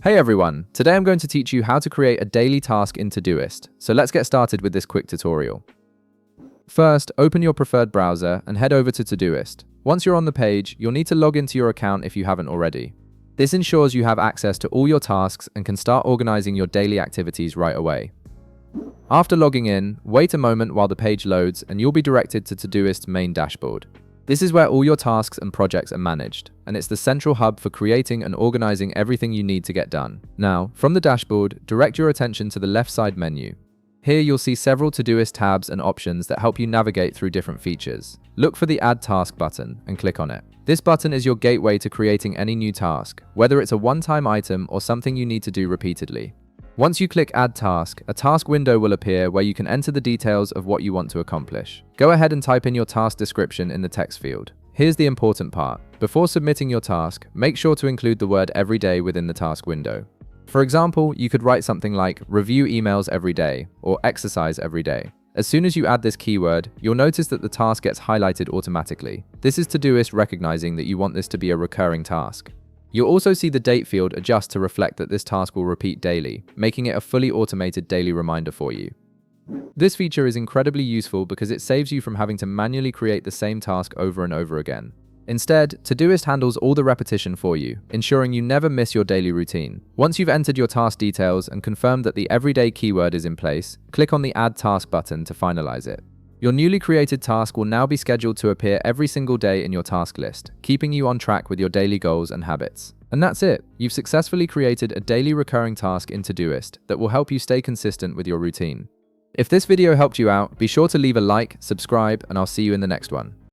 Hey everyone, today I'm going to teach you how to create a daily task in Todoist, so let's get started with this quick tutorial. First, open your preferred browser and head over to Todoist. Once you're on the page, you'll need to log into your account if you haven't already. This ensures you have access to all your tasks and can start organizing your daily activities right away. After logging in, wait a moment while the page loads and you'll be directed to Todoist's main dashboard. This is where all your tasks and projects are managed, and it's the central hub for creating and organizing everything you need to get done. Now, from the dashboard, direct your attention to the left side menu. Here you'll see several Todoist tabs and options that help you navigate through different features. Look for the Add Task button and click on it. This button is your gateway to creating any new task, whether it's a one-time item or something you need to do repeatedly. Once you click Add Task, a task window will appear where you can enter the details of what you want to accomplish. Go ahead and type in your task description in the text field. Here's the important part. Before submitting your task, make sure to include the word every day within the task window. For example, you could write something like review emails every day or exercise every day. As soon as you add this keyword, you'll notice that the task gets highlighted automatically. This is Todoist recognizing that you want this to be a recurring task. You'll also see the date field adjust to reflect that this task will repeat daily, making it a fully automated daily reminder for you. This feature is incredibly useful because it saves you from having to manually create the same task over and over again. Instead, Todoist handles all the repetition for you, ensuring you never miss your daily routine. Once you've entered your task details and confirmed that the everyday keyword is in place, click on the Add Task button to finalize it. Your newly created task will now be scheduled to appear every single day in your task list, keeping you on track with your daily goals and habits. And that's it. You've successfully created a daily recurring task in Todoist that will help you stay consistent with your routine. If this video helped you out, be sure to leave a like, subscribe, and I'll see you in the next one.